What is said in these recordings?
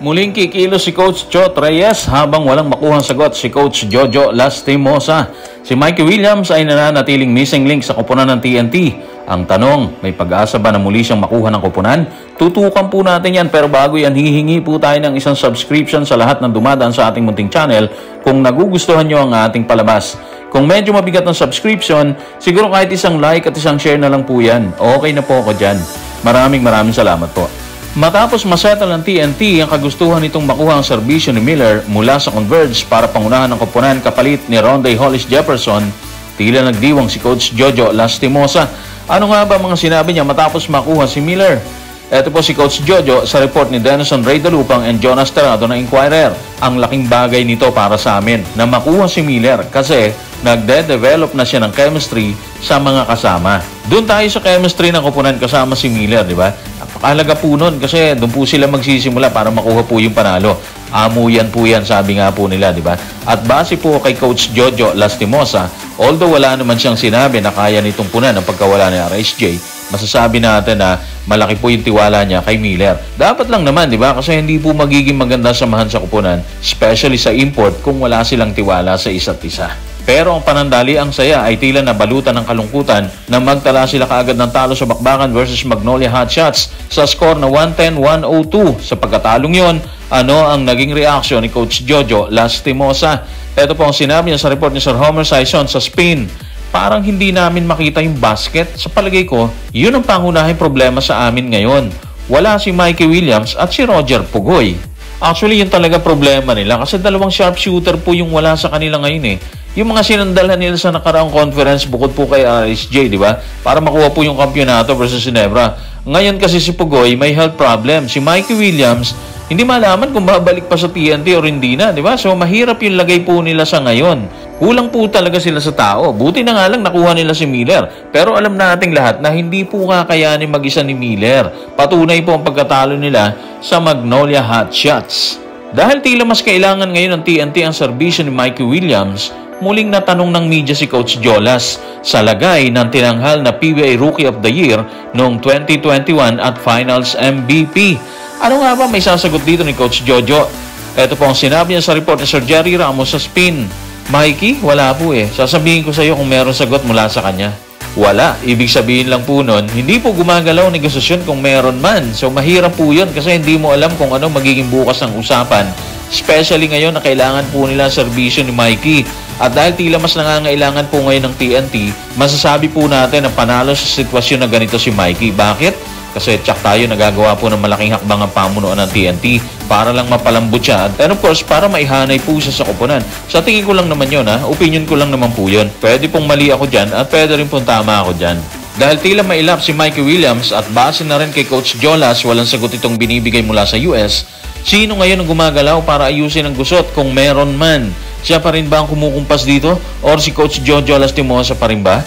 Muling kikilos si Coach Chot Reyes habang walang makuhang sagot si Coach Jojo Lastimosa. Si Mikey Williams ay nananatiling missing link sa koponan ng TNT. Ang tanong, may pag-asa ba na muli siyang makuha ng koponan? Tutukan po natin yan, pero bago yan, hihingi po tayo ng isang subscription sa lahat ng dumadaan sa ating munting channel kung nagugustuhan nyo ang ating palabas. Kung medyo mabigat ng subscription, siguro kahit isang like at isang share na lang po yan. Okay na po ako dyan. Maraming salamat po. Matapos masettle ng TNT ang kagustuhan nitong makuha ang serbisyo ni Miller mula sa Converge para pangunahan ng koponan kapalit ni Ronday Hollis Jefferson, tila nagdiwang si Coach Jojo Lastimosa. Ano nga ba mga sinabi niya matapos makuha si Miller? Ito po si Coach Jojo sa report ni Denison Ray Dalupang and Jonas Terrado ng Inquirer. Ang laking bagay nito para sa amin na makuha si Miller kasi nagde-develop na siya ng chemistry sa mga kasama. Doon tayo sa chemistry ng koponan kasama si Miller, di ba? Napakahalaga po nun kasi doon po sila magsisimula para makuha po yung panalo. Amuyan po yan, sabi nga po nila, di ba? At base po kay Coach Jojo Lastimosa, although wala naman siyang sinabi na kaya nitong punan ang pagkawala ni RSJ, masasabi natin na malaki po yung tiwala niya kay Miller. Dapat lang naman, di ba? Kasi hindi po magiging maganda samahan sa koponan, especially sa import, kung wala silang tiwala sa isa't isa. Pero ang panandali ang saya ay tila nabalutan ng kalungkutan na magtala sila kaagad ng talo sa Bakbakan versus Magnolia Hotshots sa score na 110-102. Sa pagkatalong yon, ano ang naging reaksyon ni Coach Jojo Lastimosa? Ito po ang sinabi niya sa report ni Sir Homer Sison sa spin. Parang hindi namin makita yung basket. Sa palagay ko, yun ang pangunahing problema sa amin ngayon. Wala si Mikey Williams at si Roger Pugoy. Actually, yun talaga problema nila kasi dalawang sharpshooter po yung wala sa kanila ngayon eh. Yung mga sinandalhan nila sa nakaraang conference bukod po kay RSJ, di ba? Para makuha po yung kampyonato versus Ginebra. Ngayon kasi si Pugoy may health problem. Si Mikey Williams, hindi malaman kung babalik pa sa TNT o hindi na, di ba? So mahirap yung lagay po nila sa ngayon. Kulang po talaga sila sa tao. Buti na nga lang nakuha nila si Miller. Pero alam nating lahat na hindi po kakayanin mag-isa ni Miller. Patunay po ang pagkatalo nila sa Magnolia Hotshots. Dahil tila mas kailangan ngayon ng TNT ang serbisyo ni Mikey Williams, muling natanong ng media si Coach Jolas sa lagay ng tinanghal na PBA Rookie of the Year noong 2021 at Finals MVP. Ano nga ba may sasagot dito ni Coach Jojo? Ito po ang sinabi niya sa report ni Sir Jerry Ramos sa spin. Mikey, wala po eh. Sasabihin ko sa iyo kung meron sagot mula sa kanya. Wala. Ibig sabihin lang po nun, hindi po gumagalaw ang negosasyon kung meron man. So mahirap po yun kasi hindi mo alam kung ano magiging bukas ng usapan. Especially ngayon na kailangan po nila serbisyo ni Mikey. At dahil tila mas nangangailangan po ngayon ng TNT, masasabi po natin na panalo sa sitwasyon na ganito si Mikey. Bakit? Kasi tsak tayo nagagawa po ng malaking hakbang ang pamunuan ng TNT para lang mapalambot siya. And of course, para maihanay po siya sa koponan. Sa tingin ko lang naman yun, opinion ko lang naman po yun. Pwede pong mali ako dyan at pwede rin pong tama ako dyan. Dahil tila mailap si Mikey Williams at base na rin kay Coach Jolas, walang sagot itong binibigay mula sa US. Sino ngayon ang gumagalaw para ayusin ang gusot kung meron man? Siya pa rin ba ang kumukumpas dito? Or si Coach Jojo Lastimosa pa rin ba?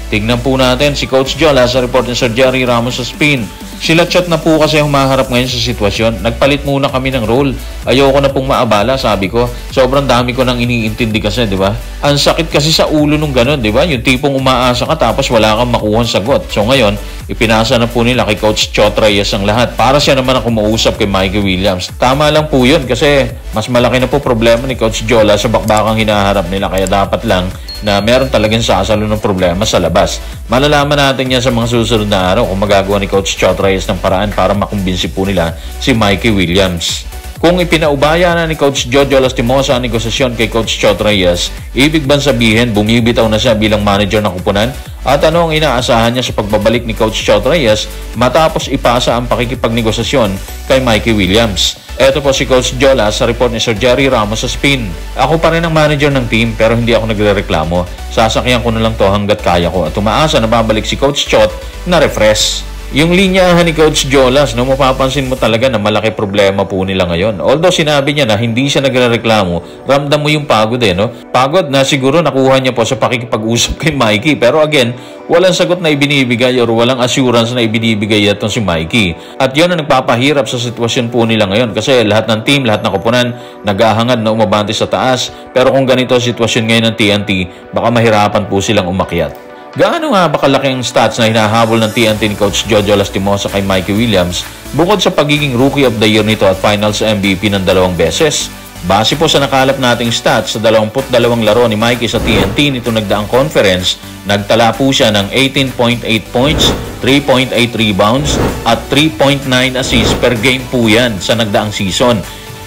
Tignan po natin si Coach Jola sa report ni Sir Jerry Ramos sa spin. Sila chat na po kasi humaharap ngayon sa sitwasyon. Nagpalit muna kami ng role. Ayoko na pong maabala, sabi ko. Sobrang dami ko nang iniintindi kasi, di ba? Ang sakit kasi sa ulo nung ganun, di ba? Yung tipong umaasa ka tapos wala kang makuhang sagot. So ngayon, ipinasa na po nila kay Coach Chot Reyes ang lahat para siya naman ang kumausap kay Mikey Williams. Tama lang po yun kasi mas malaki na po problema ni Coach Jola sa bakbakang hinaharap nila. Kaya dapat lang na meron talagang sasalo ng problema sa labas. Malalaman natin yan sa mga susunod na araw kung magagawa ni Coach Chot Reyes ng paraan para makumbinsi po nila si Mikey Williams. Kung ipinaubaya na ni Coach Jojo Lastimosa ang negosasyon kay Coach Chot Reyes, ibig bang sabihin bumibitaw na siya bilang manager ng koponan? At ano ang inaasahan niya sa pagbabalik ni Coach Chot Reyes matapos ipasa ang pakikipagnegosasyon kay Mikey Williams? Ito po si Coach Jola sa report ni Sir Jerry Ramos sa spin. Ako pa rin ang manager ng team pero hindi ako nagrereklamo. Sasakyan ko na lang to hanggat kaya ko at umaasa na babalik si Coach Chot na refresh. Yung linyahan ni Coach Jolas, mapapansin mo talaga na malaki problema po nila ngayon. Although sinabi niya na hindi siya nagrereklamo, ramdam mo yung pagod no? Pagod na siguro nakuha niya po sa pakikipag-usap kay Mikey. Pero again, walang sagot na ibinibigay or walang assurance na ibinibigay itong si Mikey. At yun ang nagpapahirap sa sitwasyon po nila ngayon. Kasi lahat ng team, lahat ng koponan, naghahangad na umabante sa taas. Pero kung ganito ang sitwasyon ngayon ng TNT, baka mahirapan po silang umakyat. Gaano nga ba kalaki ang stats na hinahabol ng TNT ni Coach Jojo Lastimosa kay Mikey Williams bukod sa pagiging Rookie of the Year nito at Finals MVP ng 2 beses? Base po sa nakalap nating stats sa 22 laro ni Mikey sa TNT nito nagdaang conference, nagtala po siya ng 18.8 points, 3.8 rebounds at 3.9 assists per game po yan sa nagdaang season.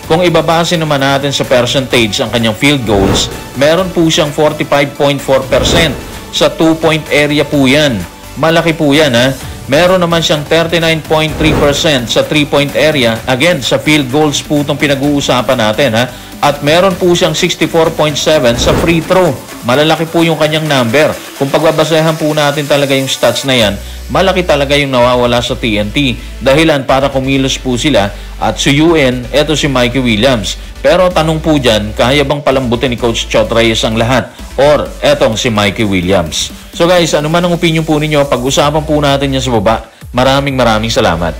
Kung ibabase naman natin sa percentage ang kanyang field goals, meron po siyang 45.4%. Sa 2-point area po yan. Malaki po yan ha. Meron naman siyang 39.3% sa 3-point area. Again, sa field goals po itong pinag-uusapan natin ha. At meron po siyang 64.7 sa free throw. Malalaki po yung kanyang number. Kung pagbabasehan po natin talaga yung stats na yan, malaki talaga yung nawawala sa TNT. Dahilan para kumilos po sila at suyuin, eto si Mikey Williams. Pero tanong po dyan, kaya bang palambutin ni Coach Chot Reyes ang lahat? Or etong si Mikey Williams? So guys, ano man ang opinion po ninyo, pag-usapan po natin yan sa baba. Maraming salamat.